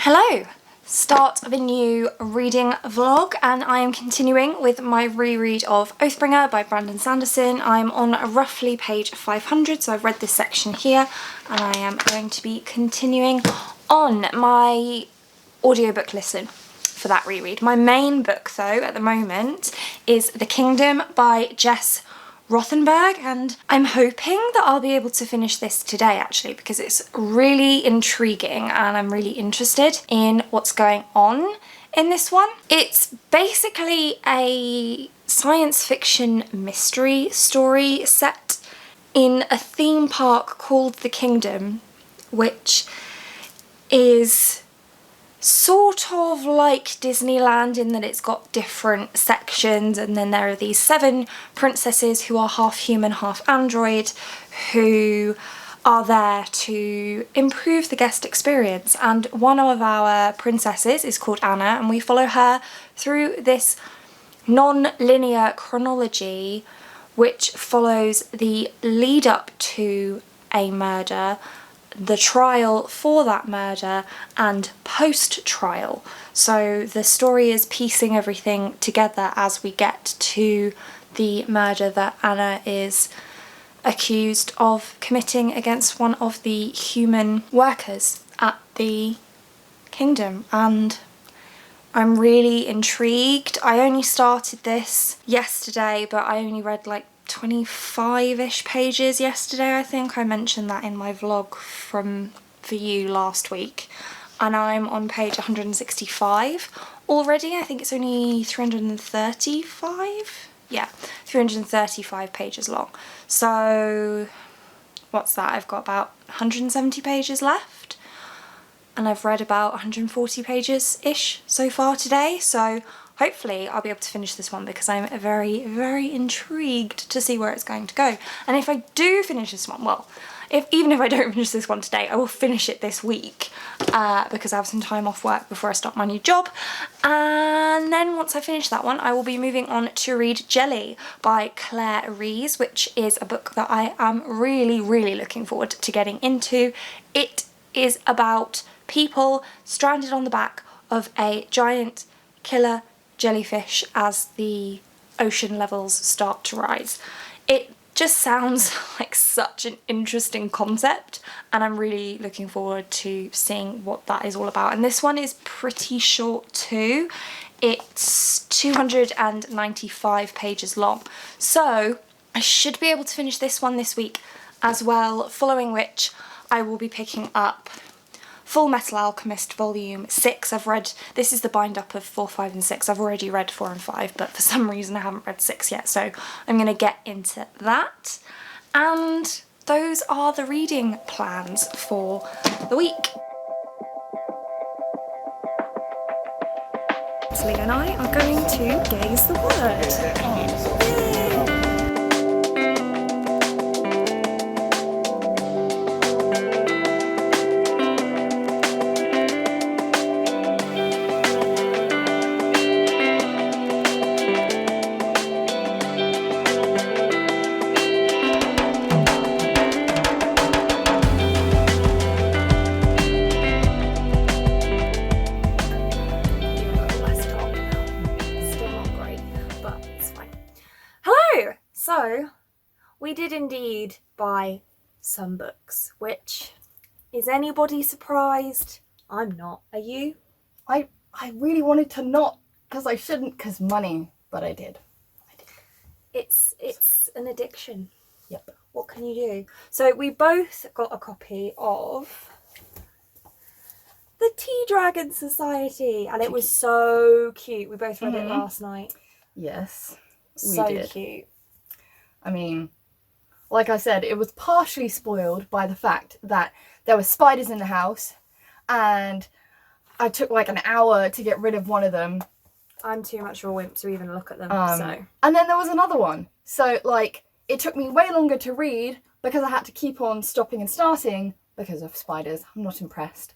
Hello! Start of a new reading vlog, and I am continuing with my reread of Oathbringer by Brandon Sanderson. I'm on roughly page 500, so I've read this section here, and I am going to be continuing on my audiobook listen for that reread. My main book though at the moment is The Kingdom by Jess Rothenberg, and I'm hoping that I'll be able to finish this today actually, because it's really intriguing and I'm really interested in what's going on in this one. It's basically a science fiction mystery story set in a theme park called The Kingdom, which is sort of like Disneyland in that it's got different sections, and then there are these 7 princesses who are half human, half android, who are there to improve the guest experience. And one of our princesses is called Anna, and we follow her through this non-linear chronology which follows the lead up to a murder, the trial for that murder, and post-trial. So the story is piecing everything together as we get to the murder that Anna is accused of committing against one of the human workers at the Kingdom. And I'm really intrigued. I only started this yesterday, but I only read like 25-ish pages yesterday. I think I mentioned that in my vlog for you last week, and I'm on page 165 already. I think it's only 335, yeah, 335 pages long. So what's that? I've got about 170 pages left, and I've read about 140 pages ish so far today, so hopefully I'll be able to finish this one because I'm very, very intrigued to see where it's going to go. And if I do finish this one, well, even if I don't finish this one today, I will finish it this week because I have some time off work before I start my new job. And then once I finish that one, I will be moving on to read Jelly by Claire Rees, which is a book that I am really, really looking forward to getting into. It is about people stranded on the back of a giant killer jellyfish as the ocean levels start to rise. It just sounds like such an interesting concept, and I'm really looking forward to seeing what that is all about. And this one is pretty short too. It's 295 pages long, so I should be able to finish this one this week as well, following which I will be picking up Full Metal Alchemist Volume 6. I've read, this is the bind up of 4, 5 and 6. I've already read 4 and 5, but for some reason I haven't read 6 yet, so I'm going to get into that. And those are the reading plans for the week. Leslie and I are going to gaze the word. Yay! So, we did indeed buy some books, which, is anybody surprised? I'm not. Are you? I really wanted to not, because I shouldn't, because money, but I did. It's an addiction. Yep. What can you do? So we both got a copy of the Tea Dragon Society, and it was so cute. We both read it last night. Yes, we so did. Cute. I mean, like I said, it was partially spoiled by the fact that there were spiders in the house, and I took like an hour to get rid of one of them. I'm too much of a wimp to even look at them, so. And then there was another one. So, like, it took me way longer to read because I had to keep on stopping and starting because of spiders. I'm not impressed.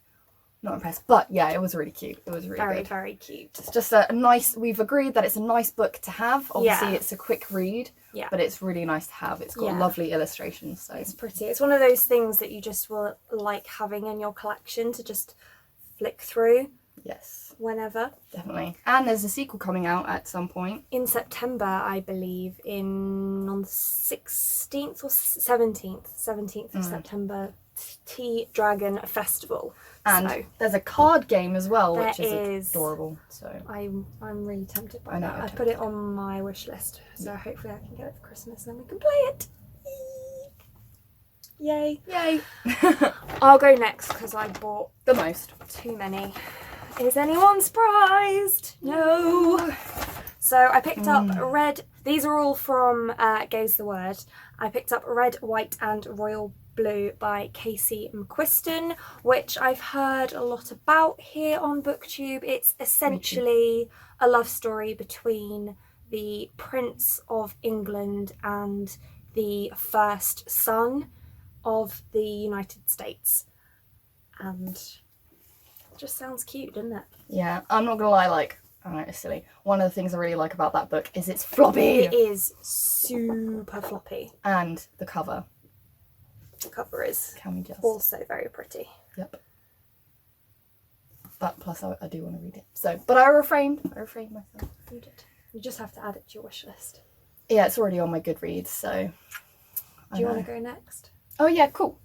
Not impressed. But, yeah, it was really cute. It was really very, good. very cute. It's just a nice, we've agreed that it's a nice book to have. Obviously, it's a quick read. Yeah. But it's really nice to have. It's got lovely illustrations. So it's pretty. It's one of those things that you just will like having in your collection to just flick through Yes, whenever. definitely. And there's a sequel coming out at some point. In September, I believe, on the 16th or 17th of September, Tea Dragon Festival. And so there's a card game as well, there which is adorable. So I'm really tempted by I know that. you're I put it on my wish list, so hopefully I can get it for Christmas and then we can play it. Yay. Yay! I'll go next because I bought The most. too many. Is anyone surprised? No. So I picked up Red. These are all from Gaze the Word. I picked up Red, White and Royal Blue by Casey McQuiston, which I've heard a lot about here on BookTube. It's essentially a love story between the Prince of England and the first son of the United States. And it just sounds cute, doesn't it? Yeah, I'm not gonna lie, like, I know it's silly. One of the things I really like about that book is it's floppy. It is super floppy. And the cover. The cover is Can we just? also very pretty. Yep. But plus I do want to read it. So, but I refrained myself. You did. You just have to add it to your wish list. Yeah, it's already on my Goodreads, so. Do you want to go next? Oh yeah, cool.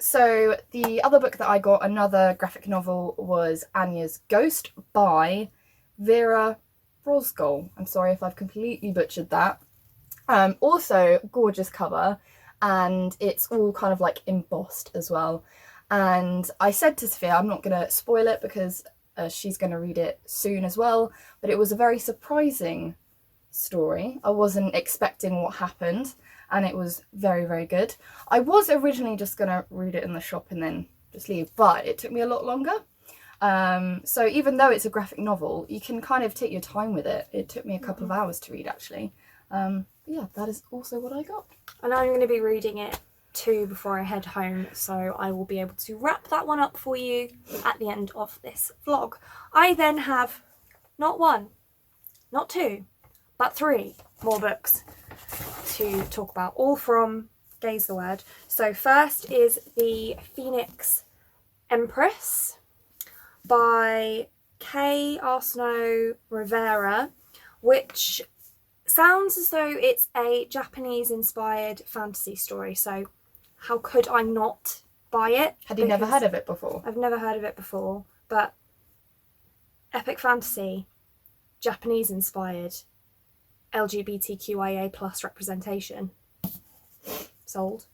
So the other book that I got, another graphic novel, was Anya's Ghost by Vera Rosgol. I'm sorry if I've completely butchered that. Also, gorgeous cover, and it's all kind of like embossed as well. And I said to Sophia, I'm not going to spoil it because she's going to read it soon as well, but it was a very surprising story. I wasn't expecting what happened, and it was very, very good. I was originally just going to read it in the shop and then just leave, but it took me a lot longer. So even though it's a graphic novel, you can kind of take your time with it. It took me a couple of hours to read, actually. Yeah, that is also what I got. And I'm going to be reading it too before I head home, so I will be able to wrap that one up for you at the end of this vlog. I then have not one, not two, but three more books to talk about, all from Gaze the Word. So first is The Phoenix Empress by Kay Arsenault Rivera, which sounds as though it's a Japanese-inspired fantasy story, so how could I not buy it? Had you never heard of it before? I've never heard of it before, but epic fantasy, Japanese-inspired, LGBTQIA plus representation. Sold.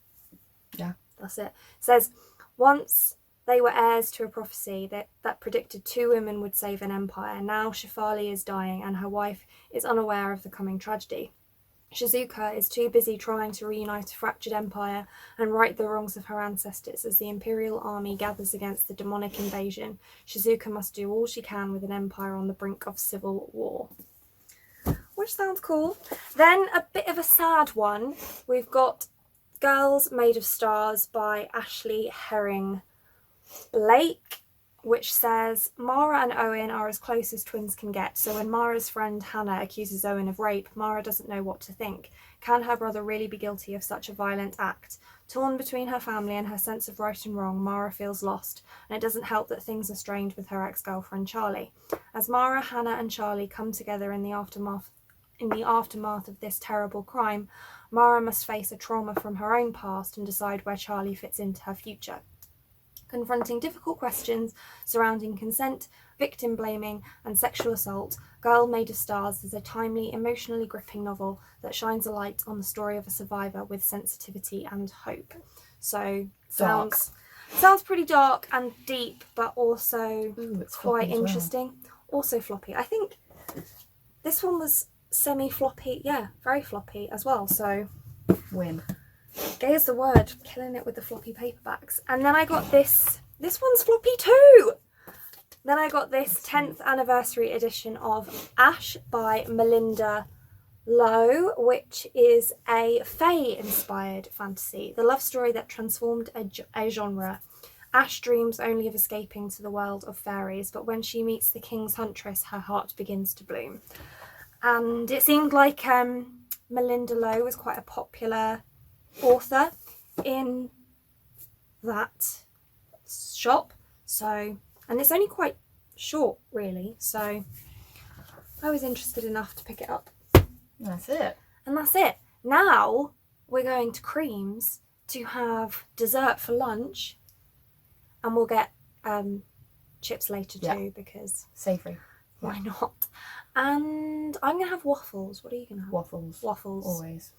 Yeah. That's it. It says, once they were heirs to a prophecy that predicted 2 women would save an empire. Now Shefali is dying and her wife is unaware of the coming tragedy. Shizuka is too busy trying to reunite a fractured empire and right the wrongs of her ancestors. As the Imperial army gathers against the demonic invasion, Shizuka must do all she can with an empire on the brink of civil war. Which sounds cool. Then a bit of a sad one. We've got Girls Made of Stars by Ashley Herring Blake, which says Mara and Owen are as close as twins can get, so when Mara's friend Hannah accuses Owen of rape, Mara doesn't know what to think. Can her brother really be guilty of such a violent act? Torn between her family and her sense of right and wrong, Mara feels lost, and it doesn't help that things are strained with her ex-girlfriend Charlie. As Mara, Hannah and Charlie come together in the aftermath of this terrible crime, Mara must face a trauma from her own past and decide where Charlie fits into her future. Confronting difficult questions surrounding consent, victim blaming and sexual assault, Girl Made of Stars is a timely, emotionally gripping novel that shines a light on the story of a survivor with sensitivity and hope. So, sounds pretty dark and deep, but also quite interesting. Also floppy. I think this one was semi-floppy, yeah, very floppy as well, so Win. Gaze the Word, killing it with the floppy paperbacks. And then I got this one's floppy too! Then I got this 10th anniversary edition of Ash by Melinda Lowe, which is a Fae-inspired fantasy, the love story that transformed a genre. Ash dreams only of escaping to the world of fairies, but when she meets the king's huntress, her heart begins to bloom. And it seemed like Melinda Lowe was quite a popular author in that shop, so and it's only quite short really, so I was interested enough to pick it up. That's it. And that's it. Now we're going to Creams to have dessert for lunch, and we'll get chips later too, because savoury. Why not? And I'm going to have waffles. What are you going to have? Waffles. Waffles. Always.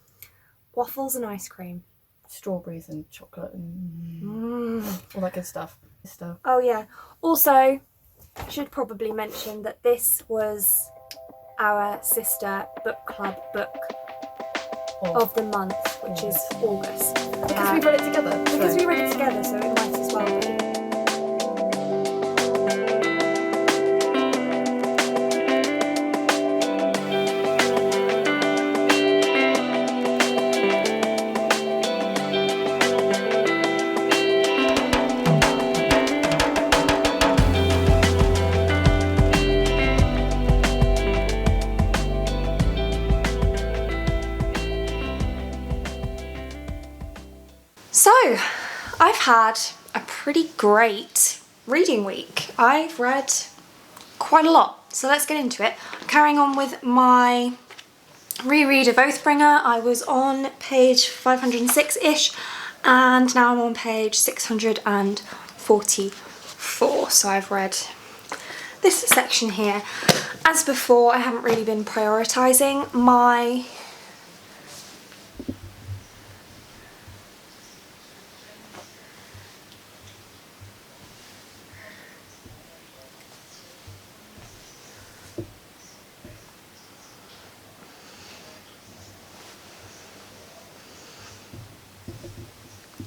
Waffles and ice cream. Strawberries and chocolate and all that good stuff. Oh yeah. Also, should probably mention that this was our sister book club book of the month, which is August. Because we read it together. Because we read it together, so it might as well be. So, I've had a pretty great reading week. I've read quite a lot, so let's get into it. Carrying on with my reread of Oathbringer, I was on page 506-ish, and now I'm on page 644, so I've read this section here. As before, I haven't really been prioritising my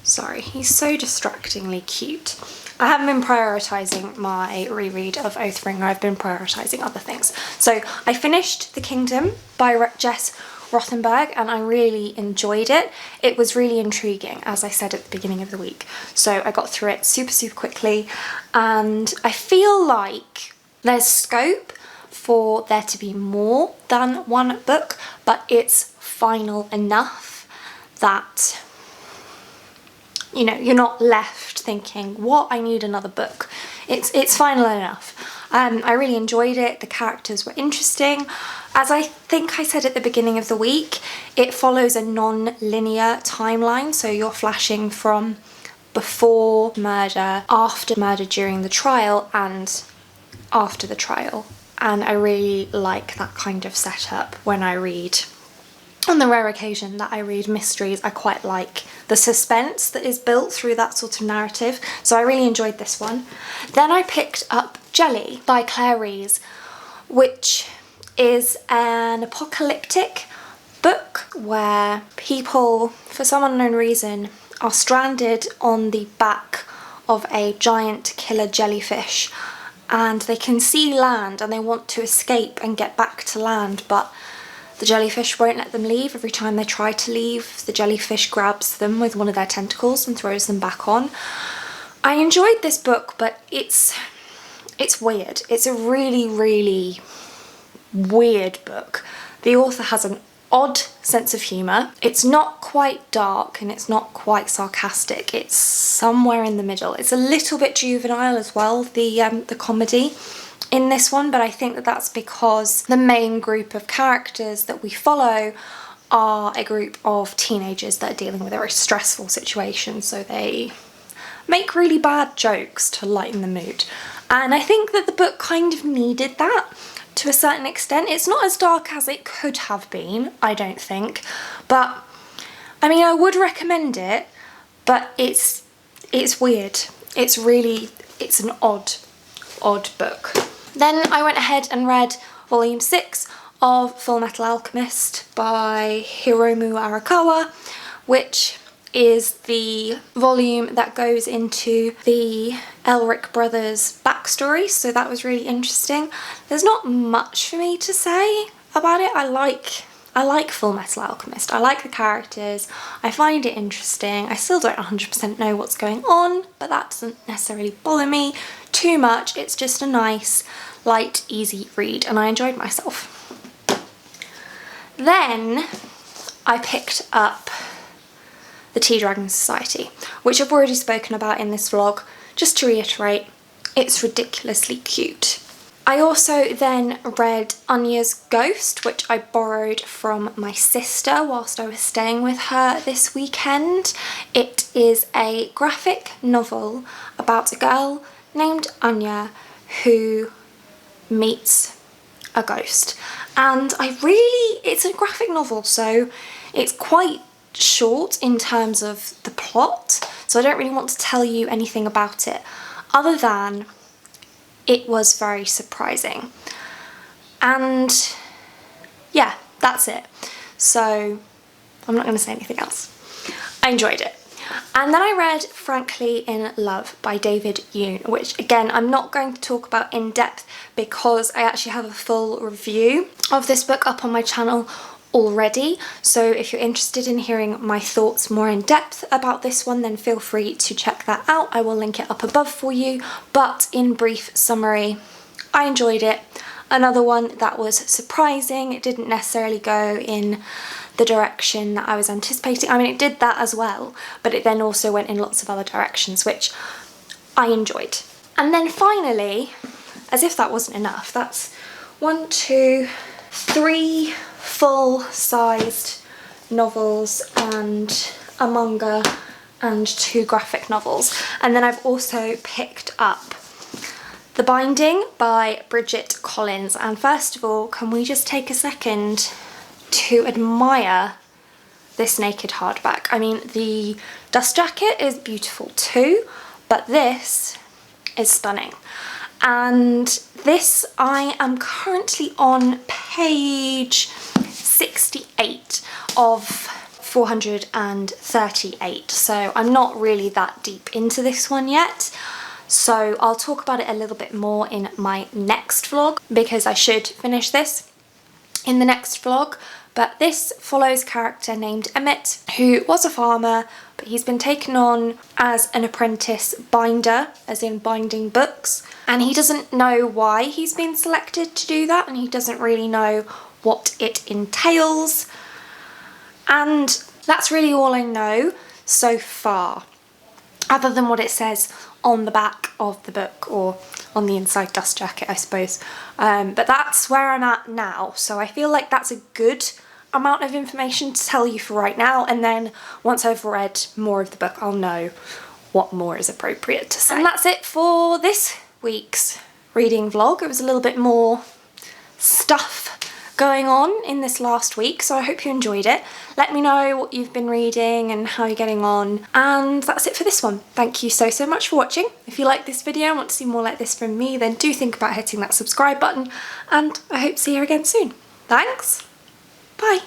Sorry, he's so distractingly cute. I haven't been prioritising my reread of Oathbringer, I've been prioritising other things. So I finished The Kingdom by Jess Rothenberg and I really enjoyed it. It was really intriguing, as I said at the beginning of the week. So I got through it super quickly, and I feel like there's scope for there to be more than one book, but it's final enough that, you know, you're not left thinking, what, I need another book. It's final enough. I really enjoyed it. The characters were interesting. As I think I said at the beginning of the week, it follows a non-linear timeline, so you're flashing from before murder, after murder, during the trial, and after the trial. And I really like that kind of setup when I read. On the rare occasion that I read mysteries, I quite like the suspense that is built through that sort of narrative, so I really enjoyed this one. Then I picked up Jelly by Claire Rees, which is an apocalyptic book where people, for some unknown reason, are stranded on the back of a giant killer jellyfish, and they can see land and they want to escape and get back to land, but the jellyfish won't let them leave. Every time they try to leave, the jellyfish grabs them with one of their tentacles and throws them back on. I enjoyed this book, but it's weird. It's a really weird book. The author has an odd sense of humour. It's not quite dark and it's not quite sarcastic. It's somewhere in the middle. It's a little bit juvenile as well, the comedy in this one, but I think that that's because the main group of characters that we follow are a group of teenagers that are dealing with a very stressful situation, so they make really bad jokes to lighten the mood. And I think that the book kind of needed that to a certain extent. It's not as dark as it could have been, I don't think, but I mean, I would recommend it, but it's weird. It's an odd book. Then I went ahead and read volume 6 of Full Metal Alchemist by Hiromu Arakawa, which is the volume that goes into the Elric brothers' backstory, so that was really interesting. There's not much for me to say about it. I like Full Metal Alchemist. I like the characters. I find it interesting. I still don't 100% know what's going on, but that doesn't necessarily bother me too much. It's just a nice, light, easy read, and I enjoyed myself. Then I picked up The Tea Dragon Society, which I've already spoken about in this vlog. Just to reiterate, It's ridiculously cute. I also then read Anya's Ghost, which I borrowed from my sister whilst I was staying with her this weekend. It is a graphic novel about a girl named Anya who meets a ghost. And it's a graphic novel, so it's quite short in terms of the plot, so I don't really want to tell you anything about it other than it was very surprising. And yeah, that's it. So I'm not going to say anything else. I enjoyed it. And then I read Frankly in Love by David Yoon, which again I'm not going to talk about in depth because I actually have a full review of this book up on my channel already. So if you're interested in hearing my thoughts more in depth about this one, then feel free to check that out. I will link it up above for you. But in brief summary, I enjoyed it. Another one that was surprising. It didn't necessarily go in the direction that I was anticipating. I mean, it did that as well, but it then also went in lots of other directions, which I enjoyed. And then finally, as if that wasn't enough, that's 1, 2, 3 full-sized novels and a manga and 2 graphic novels. And then I've also picked up The Binding by Bridget Collins. And first of all, can we just take a second to admire this naked hardback? I mean, the dust jacket is beautiful too, but this is stunning. And this, I am currently on page 68 of 438, so I'm not really that deep into this one yet. So I'll talk about it a little bit more in my next vlog because I should finish this in the next vlog. But this follows a character named Emmett, who was a farmer, but he's been taken on as an apprentice binder, as in binding books. And he doesn't know why he's been selected to do that, and he doesn't really know what it entails. And that's really all I know so far, other than what it says on the back of the book, or on the inside dust jacket, I suppose. But that's where I'm at now, so I feel like that's a good amount of information to tell you for right now, and then once I've read more of the book I'll know what more is appropriate to say. And that's it for this week's reading vlog. It was a little bit more stuff going on in this last week, so I hope you enjoyed it. Let me know what you've been reading and how you're getting on, and that's it for this one. Thank you so much for watching. If you like this video and want to see more like this from me, then do think about hitting that subscribe button, and I hope to see you again soon. Thanks, bye.